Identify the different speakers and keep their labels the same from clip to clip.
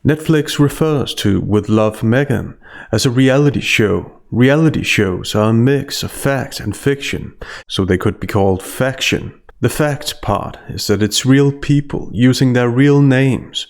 Speaker 1: Netflix refers to With Love, Meghan as a reality show. Reality shows are a mix of fact and fiction, so they could be called faction. The fact part is that it's real people using their real names.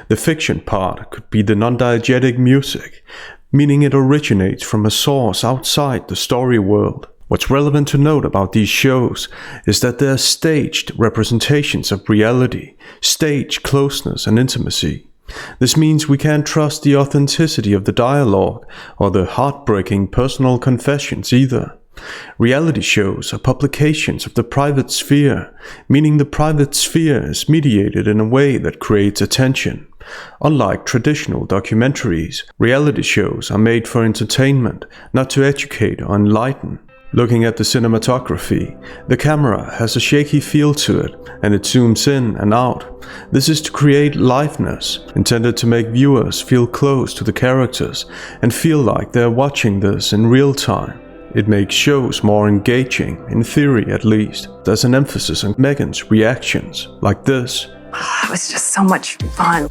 Speaker 1: The fiction part could be the non-diegetic music, meaning it originates from a source outside the story world. What's relevant to note about these shows is that they're staged representations of reality, staged closeness and intimacy. This means we can't trust the authenticity of the dialogue or the heartbreaking personal confessions either. Reality shows are publications of the private sphere, meaning the private sphere is mediated in a way that creates attention. Unlike traditional documentaries, reality shows are made for entertainment, not to educate or enlighten. Looking at the cinematography, the camera has a shaky feel to it, and it zooms in and out. This is to create liveness, intended to make viewers feel close to the characters and feel like they're watching this in real time. It makes shows more engaging, in theory at least. There's an emphasis on Meghan's reactions, like this.
Speaker 2: It was just so much fun.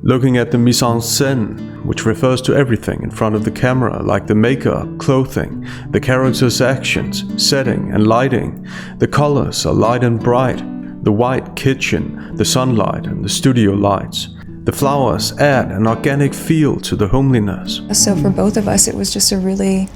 Speaker 1: Looking at the mise en scène, which refers to everything in front of the camera, like the makeup, clothing, the characters' actions, setting and lighting. The colors are light and bright. The white kitchen, the sunlight and the studio lights. The flowers add an organic feel to the homeliness.
Speaker 3: So for both of us, it was just a really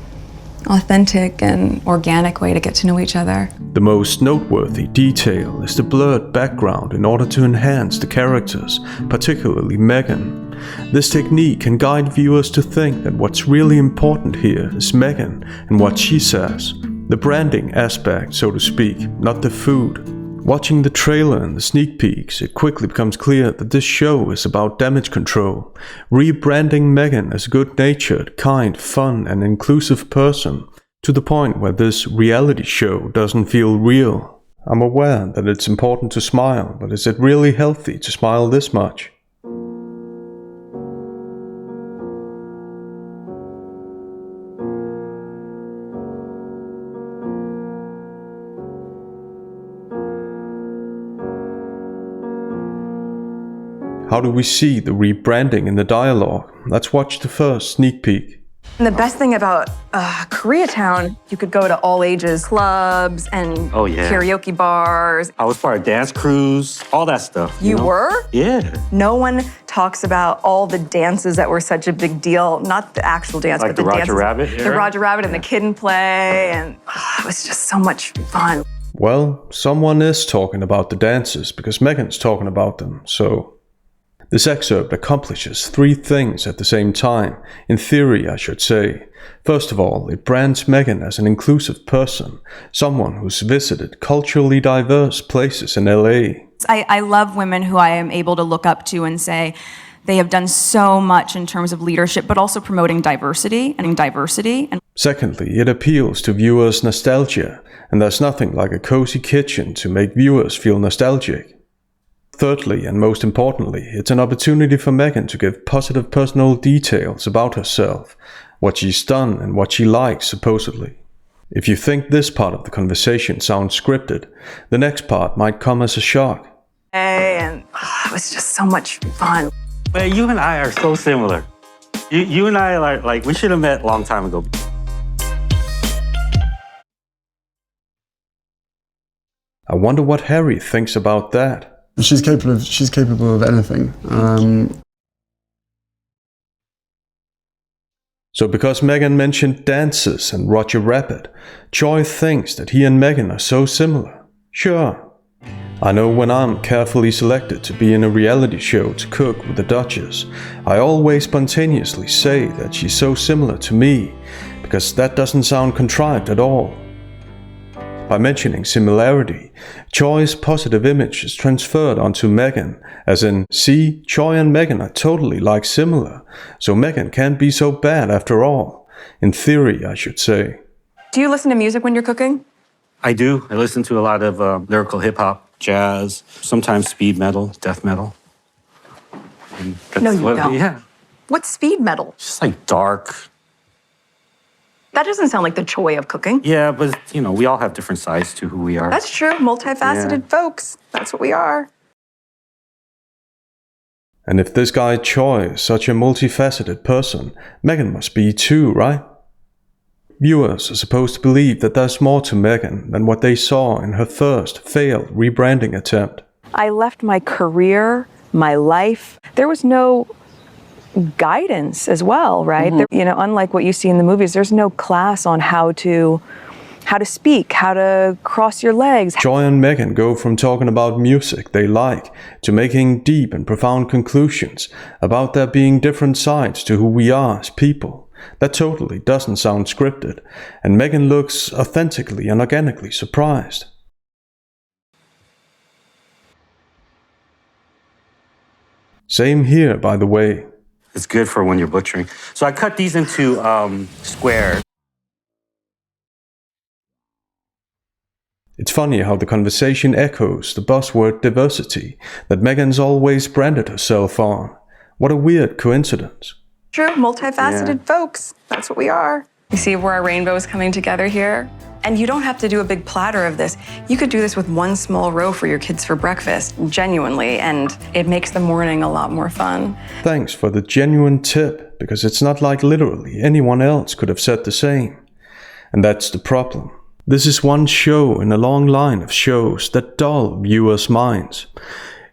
Speaker 3: authentic and organic way to get to know each other.
Speaker 1: The most noteworthy detail is the blurred background in order to enhance the characters, particularly Meghan. This technique can guide viewers to think that what's really important here is Meghan and what she says. The branding aspect, so to speak, not the food. Watching the trailer and the sneak peeks, it quickly becomes clear that this show is about damage control, rebranding Meghan as a good-natured, kind, fun and inclusive person, to the point where this reality show doesn't feel real. I'm aware that it's important to smile, but is it really healthy to smile this much? How do we see the rebranding in the dialogue? Let's watch the first sneak peek.
Speaker 2: And the best thing about Koreatown, you could go to all ages clubs and karaoke bars.
Speaker 4: I was part of dance crews, all that stuff.
Speaker 2: You
Speaker 4: know?
Speaker 2: were?
Speaker 4: Yeah.
Speaker 2: No one talks about all the dances that were such a big deal. Not the actual dance,
Speaker 4: like
Speaker 2: but the
Speaker 4: Roger
Speaker 2: dances.
Speaker 4: Rabbit
Speaker 2: The
Speaker 4: era?
Speaker 2: Roger Rabbit and the Kid and Play, and it was just so much fun.
Speaker 1: Well, someone is talking about the dances because Meghan's talking about them, so... This excerpt accomplishes three things at the same time, in theory I should say. First of all, it brands Meghan as an inclusive person, someone who's visited culturally diverse places in LA.
Speaker 5: I love women who I am able to look up to and say they have done so much in terms of leadership, but also promoting diversity.
Speaker 1: Secondly, it appeals to viewers' nostalgia, and there's nothing like a cozy kitchen to make viewers feel nostalgic. Thirdly, and most importantly, it's an opportunity for Meghan to give positive personal details about herself, what she's done and what she likes, supposedly. If you think this part of the conversation sounds scripted, the next part might come as a shock.
Speaker 2: And it was just so much fun.
Speaker 4: Man, you and I are so similar. You and I are like, we should have met a long time ago.
Speaker 1: I wonder what Harry thinks about that.
Speaker 6: She's capable of anything.
Speaker 1: So because Meghan mentioned dances and Roger Rabbit, Joy thinks that he and Meghan are so similar. Sure. I know when I'm carefully selected to be in a reality show to cook with the Duchess, I always spontaneously say that she's so similar to me, because that doesn't sound contrived at all. By mentioning similarity, Joy's positive image is transferred onto Meghan, as in, see, Joy and Meghan are totally like similar, so Meghan can't be so bad after all. In theory, I should say.
Speaker 2: Do you listen to music when you're cooking?
Speaker 4: I do. I listen to a lot of lyrical hip-hop, jazz, sometimes speed metal, death metal.
Speaker 2: No, you don't.
Speaker 4: Yeah.
Speaker 2: What's speed metal?
Speaker 4: Just like dark.
Speaker 2: That doesn't sound like the joy of cooking.
Speaker 4: Yeah, but, you know, we all have different sides to who we are.
Speaker 2: That's true. Multifaceted folks. That's what we are.
Speaker 1: And if this guy Choi is such a multifaceted person, Meghan must be too, right? Viewers are supposed to believe that there's more to Meghan than what they saw in her first failed rebranding attempt.
Speaker 2: I left my career, my life. There was no guidance as well, right? There, unlike what you see in the movies, there's no class on how to speak, how to cross your legs.
Speaker 1: Choi and Meghan go from talking about music they like to making deep and profound conclusions about there being different sides to who we are as people. That totally doesn't sound scripted, and Meghan looks authentically and organically surprised. Same here, by the way.
Speaker 4: It's good for when you're butchering. So I cut these into squares.
Speaker 1: It's funny how the conversation echoes the buzzword diversity that Meghan's always branded herself on. What a weird coincidence.
Speaker 2: True, multifaceted folks. That's what we are.
Speaker 3: You see where our rainbow is coming together here? And you don't have to do a big platter of this. You could do this with one small row for your kids for breakfast, genuinely, and it makes the morning a lot more fun.
Speaker 1: Thanks for the genuine tip, because it's not like literally anyone else could have said the same. And that's the problem. This is one show in a long line of shows that dull viewers' minds.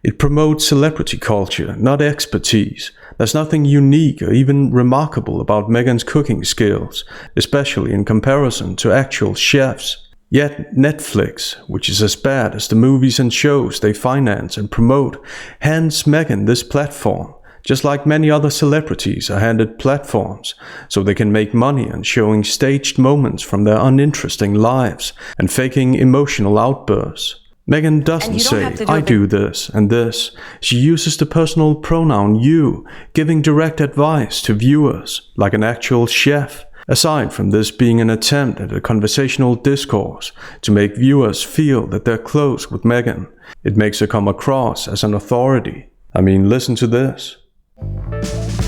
Speaker 1: It promotes celebrity culture, not expertise. There's nothing unique or even remarkable about Meghan's cooking skills, especially in comparison to actual chefs. Yet Netflix, which is as bad as the movies and shows they finance and promote, hands Meghan this platform, just like many other celebrities are handed platforms, so they can make money on showing staged moments from their uninteresting lives and faking emotional outbursts. Meghan doesn't say, I do this and this. She uses the personal pronoun you, giving direct advice to viewers, like an actual chef. Aside from this being an attempt at a conversational discourse to make viewers feel that they're close with Meghan, it makes her come across as an authority. I mean, listen to this.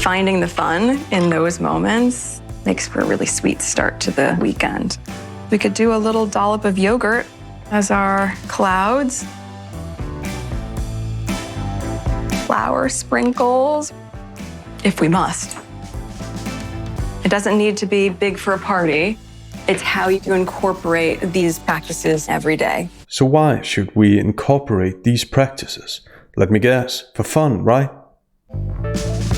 Speaker 3: Finding the fun in those moments makes for a really sweet start to the weekend. We could do a little dollop of yogurt as our clouds. Flour sprinkles, if we must. It doesn't need to be big for a party. It's how you incorporate these practices every day.
Speaker 1: So why should we incorporate these practices? Let me guess, for fun, right?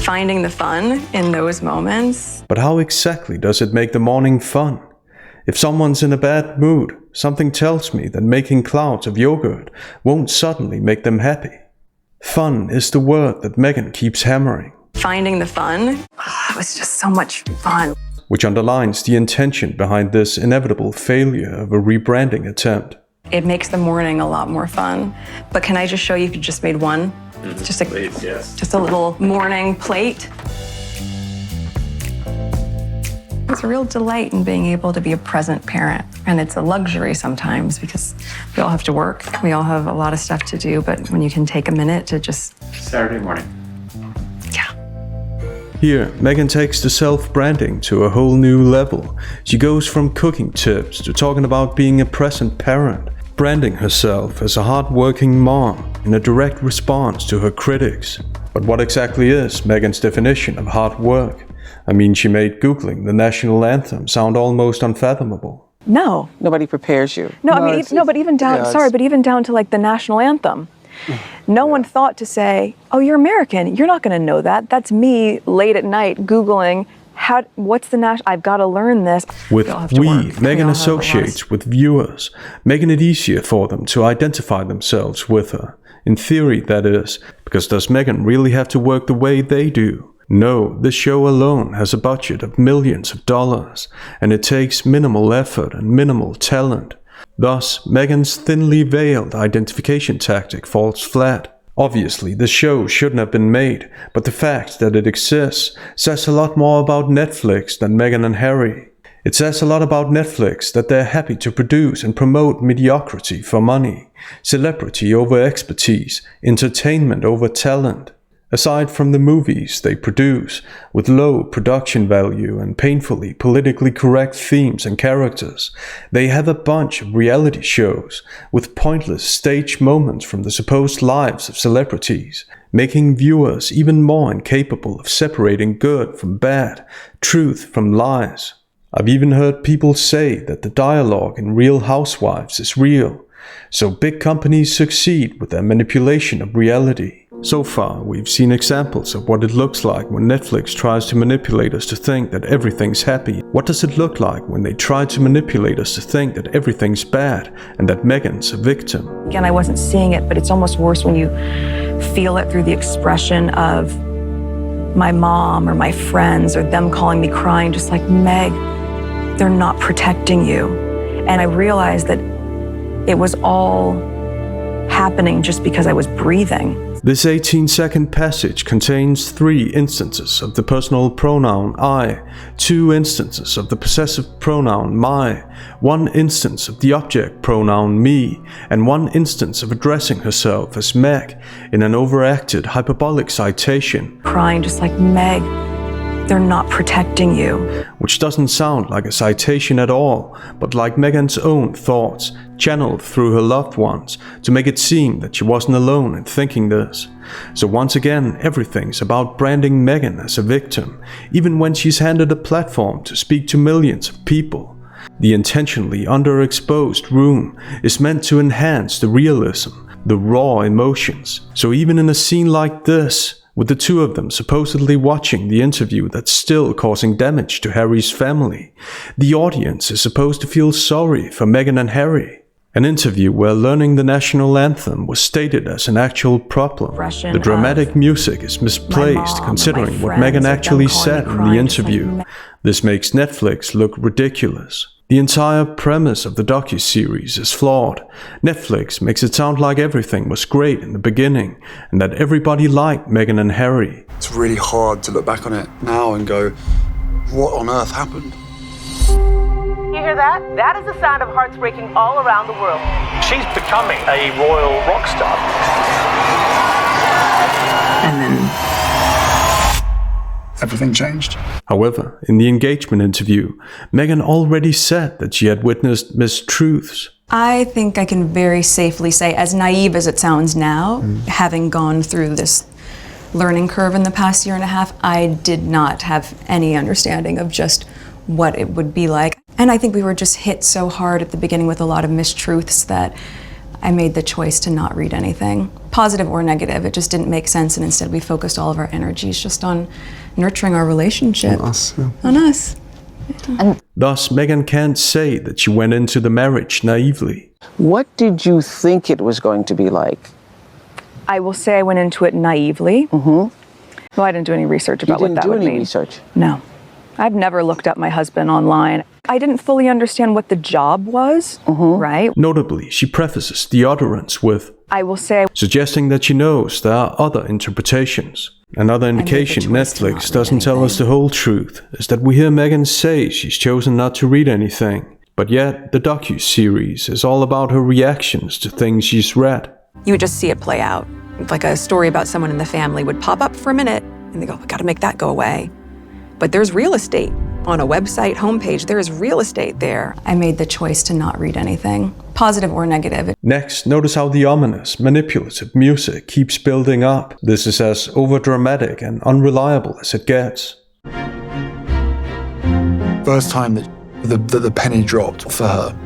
Speaker 3: Finding the fun in those moments.
Speaker 1: But how exactly does it make the morning fun? If someone's in a bad mood, something tells me that making clouds of yogurt won't suddenly make them happy. Fun is the word that Meghan keeps hammering.
Speaker 3: Finding the fun. It was just so much fun.
Speaker 1: Which underlines the intention behind this inevitable failure of a rebranding attempt.
Speaker 3: It makes the morning a lot more fun. But can I just show you if you just made one? Just a little morning plate. It's a real delight in being able to be a present parent. And it's a luxury sometimes because we all have to work. We all have a lot of stuff to do, but when you can take a minute to just...
Speaker 4: Saturday morning.
Speaker 3: Yeah.
Speaker 1: Here, Meghan takes the self-branding to a whole new level. She goes from cooking tips to talking about being a present parent, branding herself as a hard-working mom in a direct response to her critics. But what exactly is Meghan's definition of hard work? I mean, she made Googling the national anthem sound almost unfathomable.
Speaker 2: No.
Speaker 7: Nobody prepares you.
Speaker 2: No, I mean, but even down to like the national anthem. No one thought to say, oh, you're American. You're not going to know that. That's me late at night Googling, what's the national, I've got to learn this.
Speaker 1: With Meghan associates with viewers, making it easier for them to identify themselves with her. In theory, that is, because does Meghan really have to work the way they do? No, this show alone has a budget of millions of dollars, and it takes minimal effort and minimal talent. Thus, Meghan's thinly veiled identification tactic falls flat. Obviously, the show shouldn't have been made, but the fact that it exists says a lot more about Netflix than Meghan and Harry. It says a lot about Netflix that they're happy to produce and promote mediocrity for money, celebrity over expertise, entertainment over talent. Aside from the movies they produce, with low production value and painfully politically correct themes and characters, they have a bunch of reality shows with pointless staged moments from the supposed lives of celebrities, making viewers even more incapable of separating good from bad, truth from lies. I've even heard people say that the dialogue in Real Housewives is real, so big companies succeed with their manipulation of reality. So far, we've seen examples of what it looks like when Netflix tries to manipulate us to think that everything's happy. What does it look like when they try to manipulate us to think that everything's bad and that Meghan's a victim?
Speaker 2: Again, I wasn't seeing it, but it's almost worse when you feel it through the expression of my mom or my friends or them calling me crying, just like, Meg, they're not protecting you. And I realized that it was all happening just because I was breathing.
Speaker 1: This 18-second passage contains 3 instances of the personal pronoun I, 2 instances of the possessive pronoun my, 1 instance of the object pronoun me, and 1 instance of addressing herself as Meg in an overacted hyperbolic citation.
Speaker 2: Crying just like, Meg, they're not protecting you.
Speaker 1: Which doesn't sound like a citation at all, but like Meghan's own thoughts, channeled through her loved ones, to make it seem that she wasn't alone in thinking this. So once again, everything's about branding Meghan as a victim, even when she's handed a platform to speak to millions of people. The intentionally underexposed room is meant to enhance the realism, the raw emotions. So even in a scene like this, with the 2 of them supposedly watching the interview that's still causing damage to Harry's family, the audience is supposed to feel sorry for Meghan and Harry. An interview where learning the national anthem was stated as an actual problem. The dramatic music is misplaced considering what Meghan actually said in the interview. This makes Netflix look ridiculous. The entire premise of the docuseries is flawed. Netflix makes it sound like everything was great in the beginning and that everybody liked Meghan and Harry.
Speaker 6: It's really hard to look back on it now and go, what on earth happened?
Speaker 7: You hear that? That is the sound of hearts breaking all around the world.
Speaker 8: She's becoming a royal rock star.
Speaker 7: And then
Speaker 6: Everything changed.
Speaker 1: However, in the engagement interview, Meghan already said that she had witnessed mistruths.
Speaker 5: I think I can very safely say, as naive as it sounds now, having gone through this learning curve in the past year and a half, I did not have any understanding of just what it would be like. And I think we were just hit so hard at the beginning with a lot of mistruths that I made the choice to not read anything, positive or negative. It just didn't make sense, and instead we focused all of our energies just on nurturing our relationship.
Speaker 6: On us, yeah.
Speaker 5: On us.
Speaker 1: And thus, Meghan can't say that she went into the marriage naively.
Speaker 9: What did you think it was going to be like?
Speaker 2: I will say I went into it naively. Well, I didn't do any research about what that would mean.
Speaker 9: You didn't do any research?
Speaker 2: No. I've never looked up my husband online. I didn't fully understand what the job was, right?
Speaker 1: Notably, she prefaces the utterance with,
Speaker 2: I will say,
Speaker 1: suggesting that she knows there are other interpretations. Another indication Netflix doesn't tell us the whole truth is that we hear Meghan say she's chosen not to read anything. But yet, the docuseries is all about her reactions to things she's read.
Speaker 3: You would just see it play out. Like a story about someone in the family would pop up for a minute, and they go, we gotta make that go away. But there's real estate on a website homepage. There is real estate there.
Speaker 5: I made the choice to not read anything, positive or negative.
Speaker 1: Next, notice how the ominous, manipulative music keeps building up. This is as overdramatic and unreliable as it gets.
Speaker 6: First time that the penny dropped for her,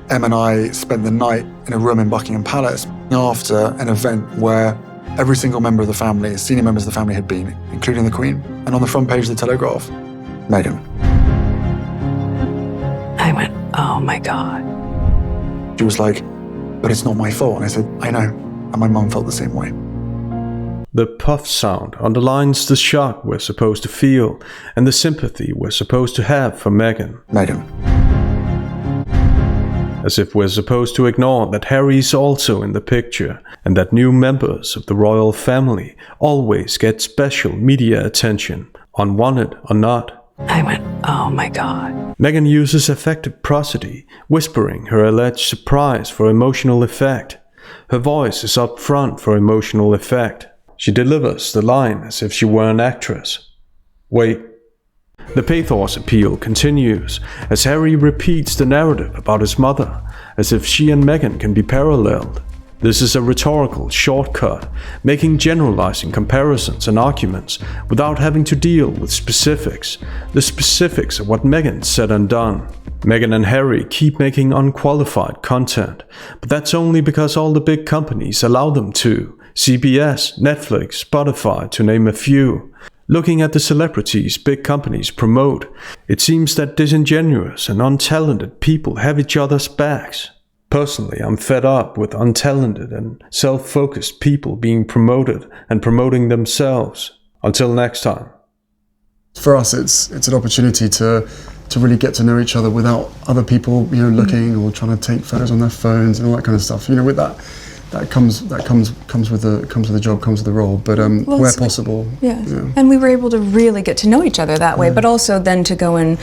Speaker 6: Em and I spent the night in a room in Buckingham Palace after an event where every single member of the family, senior members of the family had been, including the Queen. And on the front page of the Telegraph, Meghan.
Speaker 3: I went, oh my God.
Speaker 6: She was like, but it's not my fault. And I said, I know. And my mum felt the same way.
Speaker 1: The puff sound underlines the shock we're supposed to feel and the sympathy we're supposed to have for Meghan.
Speaker 6: Meghan.
Speaker 1: As if we're supposed to ignore that Harry's also in the picture and that new members of the royal family always get special media attention, unwanted or not.
Speaker 3: I went, oh my God.
Speaker 1: Meghan uses effective prosody, whispering her alleged surprise for emotional effect. Her voice is up front for emotional effect. She delivers the line as if she were an actress. Wait. The pathos appeal continues as Harry repeats the narrative about his mother, as if she and Meghan can be paralleled. This is a rhetorical shortcut, making generalizing comparisons and arguments without having to deal with specifics, the specifics of what Meghan said and done. Meghan and Harry keep making unqualified content, but that's only because all the big companies allow them to. CBS, Netflix, Spotify, to name a few. Looking at the celebrities big companies promote, it seems that disingenuous and untalented people have each other's backs. Personally, I'm fed up with untalented and self-focused people being promoted and promoting themselves. Until next time.
Speaker 10: For us, it's an opportunity to really get to know each other without other people, looking or trying to take photos on their phones and all that kind of stuff. With that comes with the job, comes with the role. But where possible,
Speaker 5: and we were able to really get to know each other that way. But also then to go and